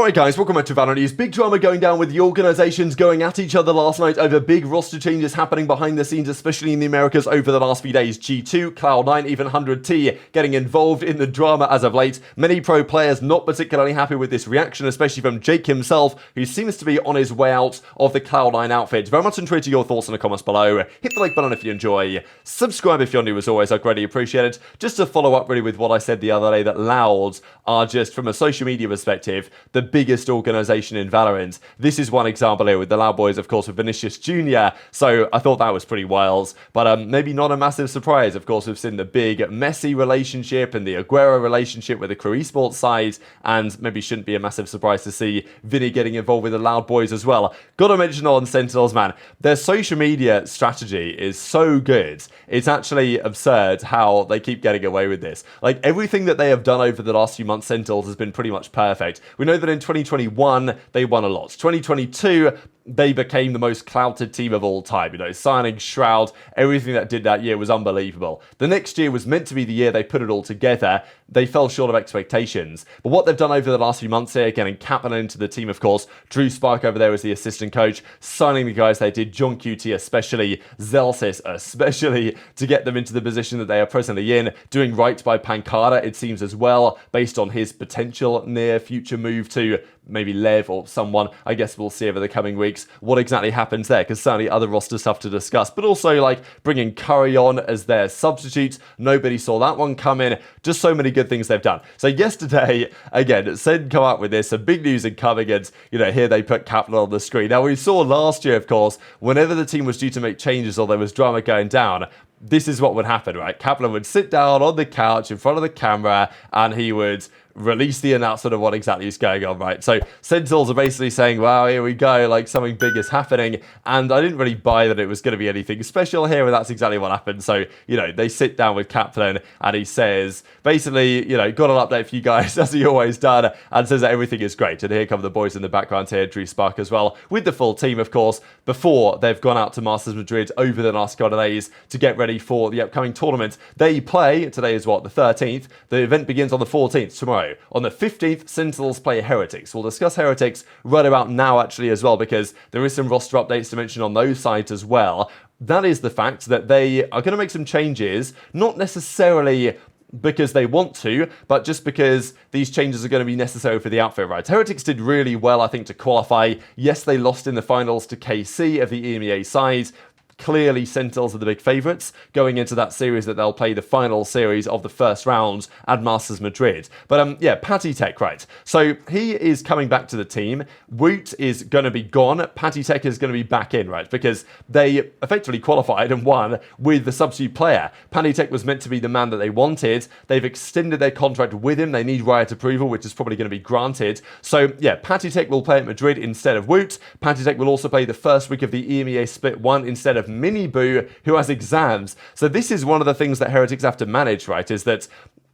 Alright guys, welcome back to VALORANT News. Big drama going down with the organizations going at each other last night over big roster changes happening behind the scenes, especially in the Americas over the last few days. G2, Cloud9, even 100T getting involved in the drama as of late. Many pro players not particularly happy with this reaction, especially from Jake himself, who seems to be on his way out of the Cloud9 outfit. Very much intrigued to your thoughts in the comments below. Hit the like button if you enjoy. Subscribe if you're new as always, I'd greatly appreciate it. Just to follow up really with what I said the other day, that Louds are just, from a social media perspective, the biggest organization in Valorant. This is one example here with the Loud Boys, of course, with Vinicius Jr. So I thought that was pretty wild, but maybe not a massive surprise. Of course, we've seen the big Messi relationship and the Aguero relationship with the Crew Esports side, and maybe shouldn't be a massive surprise to see Vinny getting involved with the Loud Boys as well. Gotta mention on Sentinels, man, their social media strategy is so good. It's actually absurd how they keep getting away with this. Like, everything that they have done over the last few months, Sentinels, has been pretty much perfect. We know that in 2021, they won a lot. 2022, they became the most clouted team of all time. You know, signing Shroud, everything that did that year was unbelievable. The next year was meant to be the year they put it all together. They fell short of expectations. But what they've done over the last few months here, getting Kaplan into the team, of course, Drew Spark over there as the assistant coach, signing the guys they did, John QT especially, Zelsis especially, to get them into the position that they are presently in, doing right by Pancada, it seems as well, based on his potential near future move to maybe Lev or someone. I guess we'll see over the coming weeks what exactly happens there, because certainly other roster stuff to discuss, but also like bringing Curry on as their substitute. Nobody saw that one coming. Just so many good things they've done. So yesterday, again, Sen come up with this, some big news incoming, and you know, here they put Kaplan on the screen. Now, we saw last year, of course, whenever the team was due to make changes or there was drama going down, this is what would happen, right? Kaplan would sit down on the couch in front of the camera and he would release the announcement of what exactly is going on, right? So Sentinels are basically saying, wow, here we go, like something big is happening, and I didn't really buy that it was going to be anything special here, and that's exactly what happened. So, you know, they sit down with Kaplan and he says, basically, you know, got an update for you guys, as he always done, and says that everything is great. And here come the boys in the background here, Drew Spark as well, with the full team, of course, before they've gone out to Masters Madrid over the last couple of days to get ready for the upcoming tournament. They play, today is what, the 13th, the event begins on the 14th, tomorrow. On the 15th, Sentinels play Heretics. We'll discuss Heretics right about now, actually, as well, because there is some roster updates to mention on those sides as well. That is the fact that they are going to make some changes, not necessarily because they want to, but just because these changes are going to be necessary for the outfit, right? Heretics did really well, I think, to qualify. Yes, they lost in the finals to KC of the EMEA side. Clearly, Sentinels are the big favourites going into that series that they'll play the final series of the first round at Masters Madrid. But yeah, Patty Tech, right? So he is coming back to the team. Woot is going to be gone. Patty Tech is going to be back in, right? Because they effectively qualified and won with the substitute player. Patty Tech was meant to be the man that they wanted. They've extended their contract with him. They need Riot approval, which is probably going to be granted. So yeah, Patty Tech will play at Madrid instead of Woot. Patty Tech will also play the first week of the EMEA Split 1 instead of Mini Boo, who has exams. So this is one of the things that Heretics have to manage, right? Is that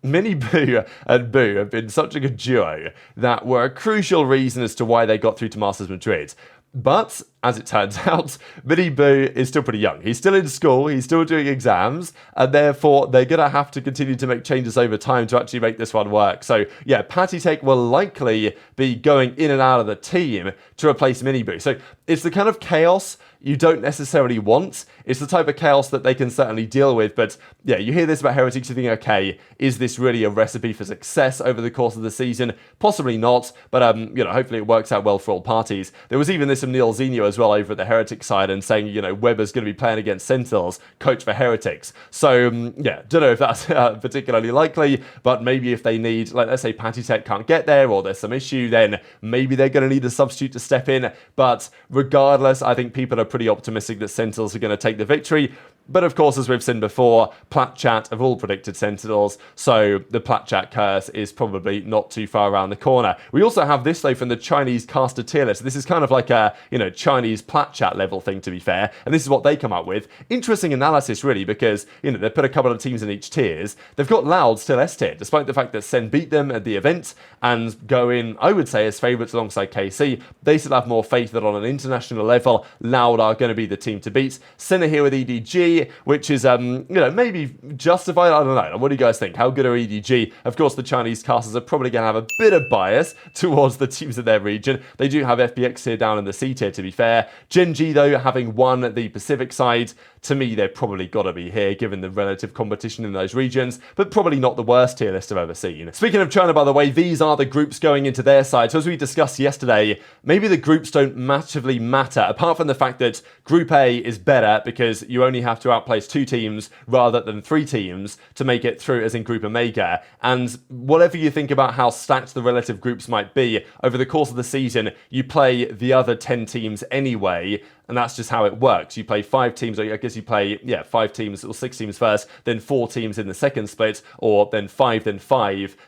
Mini Boo and Boo have been such a good duo that were a crucial reason as to why they got through to Masters Madrid. But, as it turns out, Mini Boo is still pretty young. He's still in school, he's still doing exams, and therefore they're going to have to continue to make changes over time to actually make this one work. So, yeah, Patty Tech will likely be going in and out of the team to replace Mini Boo. So, it's the kind of chaos you don't necessarily want. It's the type of chaos that they can certainly deal with, but yeah, you hear this about Heretics, you think, okay, is this really a recipe for success over the course of the season? Possibly not, but you know, hopefully it works out well for all parties. There was even this from Neil Zinho as well over at the Heretics side, and saying, you know, Weber's going to be playing against Sentinels, coach for Heretics. So yeah, don't know if that's particularly likely, but maybe if they need, like, let's say Patty Tech can't get there, or there's some issue, then maybe they're going to need a substitute to step in. But regardless, I think people are pretty optimistic that Sentinels are going to take the victory. But of course, as we've seen before, Platchat have all predicted Sentinels, so the Platchat curse is probably not too far around the corner. We also have this, though, from the Chinese caster tier list. This is kind of like a, you know, China Chinese plat chat level thing, to be fair, and this is what they come up with. Interesting analysis, really, because, you know, they put a couple of teams in each tiers. They've got Loud still S tier, despite the fact that Sen beat them at the event and go in, I would say, as favourites alongside KC. They still have more faith that on an international level, Loud are going to be the team to beat. Sen are here with EDG, which is, you know, maybe justified. I don't know. What do you guys think? How good are EDG? Of course, the Chinese casters are probably going to have a bit of bias towards the teams in their region. They do have FPX here down in the C tier, to be fair. Gen.G, though, having won the Pacific side, to me, they've probably got to be here, given the relative competition in those regions, but probably not the worst tier list I've ever seen. Speaking of China, by the way, these are the groups going into their side. So as we discussed yesterday, maybe the groups don't massively matter, apart from the fact that Group A is better because you only have to outplace 2 teams rather than 3 teams to make it through, as in Group Omega. And whatever you think about how stacked the relative groups might be, over the course of the season, you play the other 10 teams anyway, and that's just how it works. You play 5 teams, or I guess you play, 5 teams or 6 teams first, then 4 teams in the second split, or then 5,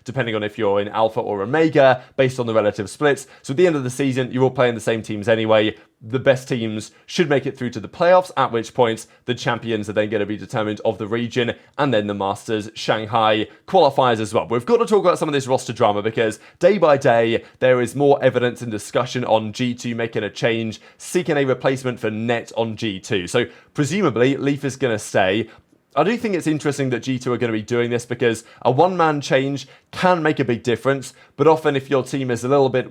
depending on if you're in Alpha or Omega, based on the relative splits. So at the end of the season, you're all playing the same teams anyway. The best teams should make it through to the playoffs, at which point the champions are then going to be determined of the region, and then the Masters Shanghai qualifiers as well. But we've got to talk about some of this roster drama, because day by day there is more evidence and discussion on G2 making a change, seeking a replacement for Net on G2. So presumably Leaf is going to stay. I do think it's interesting that G2 are going to be doing this, because a one-man change can make a big difference, but often if your team is a little bit,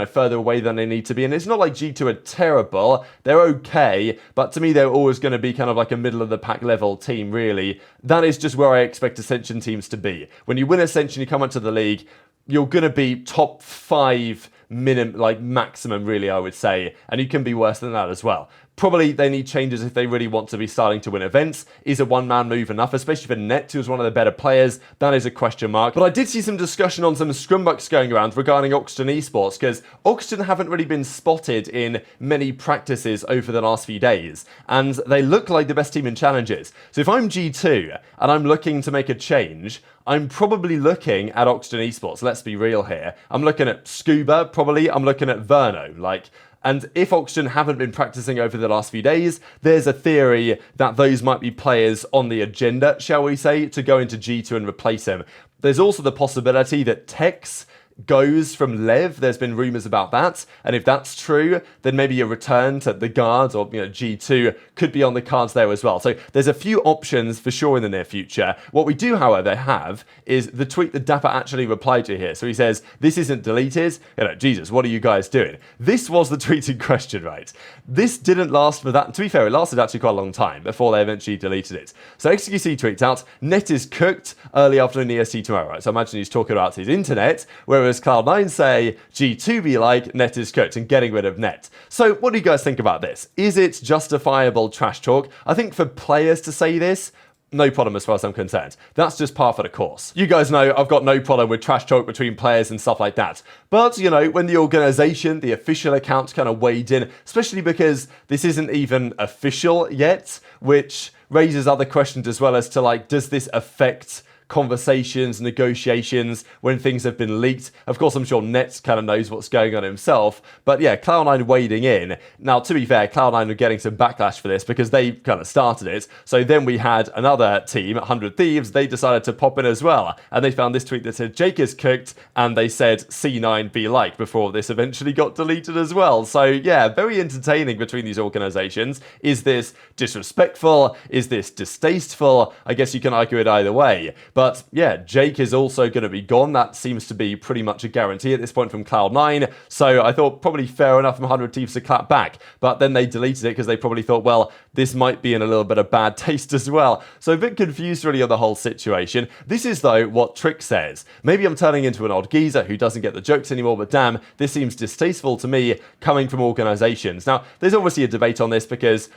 further away than they need to be, and it's not like G2 are terrible, they're okay, but to me they're always going to be kind of like a middle-of-the-pack level team, really. That is just where I expect Ascension teams to be. When you win Ascension, you come into the league, you're going to be top 5 maximum, really, I would say, and you can be worse than that as well. Probably they need changes if they really want to be starting to win events. Is a one-man move enough, especially for Net, who's one of the better players? That is a question mark. But I did see some discussion on some scrumbucks going around regarding Oxygen Esports, because Oxygen haven't really been spotted in many practices over the last few days, and they look like the best team in challenges. So if I'm G2 and I'm looking to make a change, I'm probably looking at Oxygen Esports. Let's be real here. I'm looking at Scuba, probably. I'm looking at Verno, And if Oxygen haven't been practicing over the last few days, there's a theory that those might be players on the agenda, shall we say, to go into G2 and replace him. There's also the possibility that Tex goes from Lev. There's been rumours about that, and if that's true, then maybe a return to the guards or G2 could be on the cards there as well. So there's a few options for sure in the near future. What we do, however, have is the tweet that Dapper actually replied to here. So he says, "This isn't deleted." Jesus, what are you guys doing? This was the tweet in question, right? This didn't last for that. To be fair, it lasted actually quite a long time before they eventually deleted it. So XQC tweets out, "Net is cooked early afternoon EST tomorrow," right? So I imagine he's talking about his internet, whereas Cloud9 say G2 be like, Net is cooked, and getting rid of Net. So what do you guys think about this? Is it justifiable trash talk? I think for players to say this, no problem as far as I'm concerned. That's just par for the course. You guys know I've got no problem with trash talk between players and stuff like that. But, when the organization, the official account kind of weighed in, especially because this isn't even official yet, which raises other questions as well as to does this affect conversations, negotiations, when things have been leaked? Of course, I'm sure Nets kind of knows what's going on himself, but yeah, Cloud9 wading in. Now, to be fair, Cloud9 are getting some backlash for this because they kind of started it. So then we had another team, 100 Thieves, they decided to pop in as well, and they found this tweet that said, "Jake is cooked," and they said, "C9 be like," before this eventually got deleted as well. So yeah, very entertaining between these organizations. Is this disrespectful? Is this distasteful? I guess you can argue it either way. But yeah, Jake is also going to be gone. That seems to be pretty much a guarantee at this point from Cloud9. So I thought probably fair enough from 100 Thieves to clap back. But then they deleted it because they probably thought, well, this might be in a little bit of bad taste as well. So a bit confused really on the whole situation. This is though what Trick says. Maybe I'm turning into an odd geezer who doesn't get the jokes anymore, but damn, this seems distasteful to me coming from organizations. Now, there's obviously a debate on this because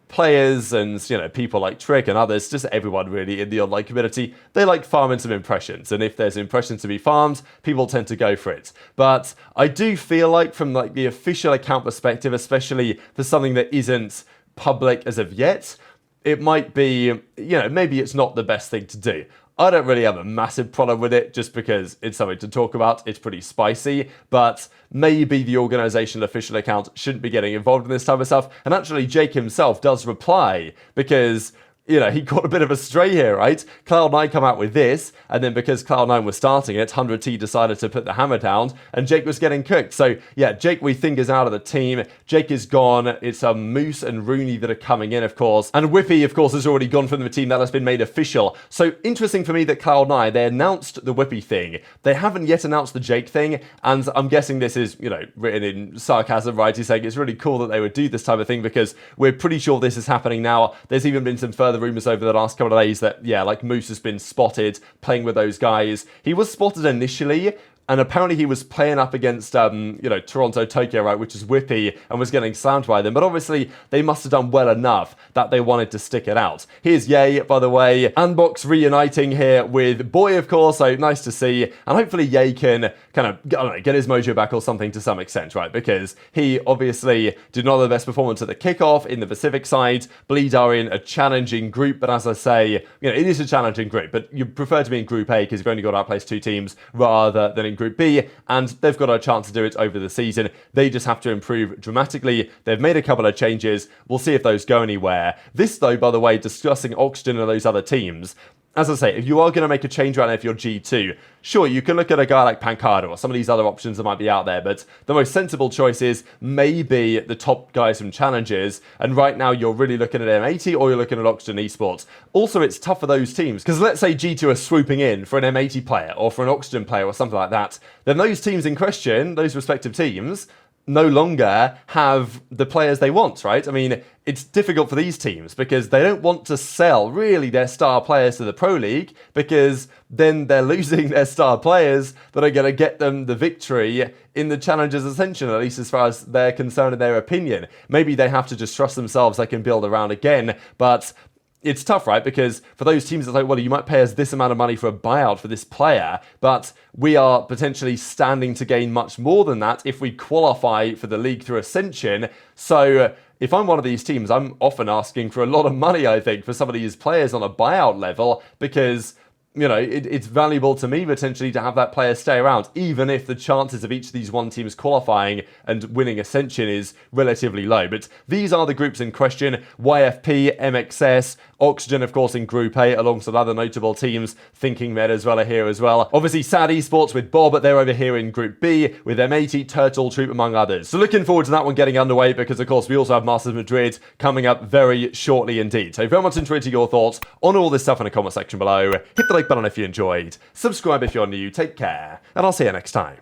players and people like Trick and others, just everyone really in the online community, they like farming some impressions, and if there's impressions to be farmed, people tend to go for it. But I do feel like from the official account perspective, especially for something that isn't public as of yet, it might be, maybe it's not the best thing to do. I don't really have a massive problem with it just because it's something to talk about. It's pretty spicy, but maybe the organizational official account shouldn't be getting involved in this type of stuff. And actually, Jake himself does reply because, you know, he got a bit of a stray here, right? Cloud9 come out with this, and then because Cloud9 was starting it, 100T decided to put the hammer down, and Jake was getting cooked. So, yeah, Jake, we think, is out of the team. Jake is gone. It's Moose and Rooney that are coming in, of course. And Whippy, of course, has already gone from the team. That has been made official. So, interesting for me that Cloud9, they announced the Whippy thing. They haven't yet announced the Jake thing, and I'm guessing this is, you know, written in sarcasm, right? He's saying it's really cool that they would do this type of thing because we're pretty sure this is happening now. There's even been some further rumors over the last couple of days that, yeah, like Moose has been spotted playing with those guys. He was spotted initially, and apparently he was playing up against, you know, Toronto, Tokyo, right, which is Whippy, and was getting slammed by them. But obviously, they must have done well enough that they wanted to stick it out. Here's Ye, by the way. Unbox reuniting here with Boy, of course, so nice to see. And hopefully Ye can kind of, I don't know, get his mojo back or something to some extent, right? Because he obviously did not have the best performance at the kickoff in the Pacific side. Bleed are in a challenging group, but as I say, you know, it is a challenging group, but you prefer to be in Group A because you've only got to outplace 2 teams rather than in Group B, and they've got a chance to do it over the season. They just have to improve dramatically. They've made a couple of changes. We'll see if those go anywhere. This, though, by the way, discussing Oxygen and those other teams, as I say, if you are going to make a change right now, if you're G2, sure, you can look at a guy like Pancado or some of these other options that might be out there, but the most sensible choice is maybe the top guys from Challengers, and right now you're really looking at M80 or you're looking at Oxygen Esports. Also, it's tough for those teams, because let's say G2 are swooping in for an M80 player or for an Oxygen player or something like that, then those teams in question, those respective teams, no longer have the players they want, right? I mean, it's difficult for these teams because they don't want to sell really their star players to the Pro League because then they're losing their star players that are going to get them the victory in the Challengers Ascension, at least as far as they're concerned in their opinion. Maybe they have to just trust themselves they can build around again, but it's tough, right? Because for those teams, it's like, well, you might pay us this amount of money for a buyout for this player, but we are potentially standing to gain much more than that if we qualify for the league through Ascension. So if I'm one of these teams, I'm often asking for a lot of money, I think, for some of these players on a buyout level because, you know, it's valuable to me potentially to have that player stay around, even if the chances of each of these one teams qualifying and winning Ascension is relatively low. But these are the groups in question: YFP, MXS, Oxygen, of course, in Group A, alongside other notable teams. Thinking Med as well are here as well. Obviously, Sad Esports with Bob, but they're over here in Group B with M80, Turtle Troop, among others. So looking forward to that one getting underway because, of course, we also have Masters Madrid coming up very shortly indeed. So very much interested your thoughts on all this stuff in the comment section below. Hit the like button if you enjoyed. Subscribe if you're new. Take care, and I'll see you next time.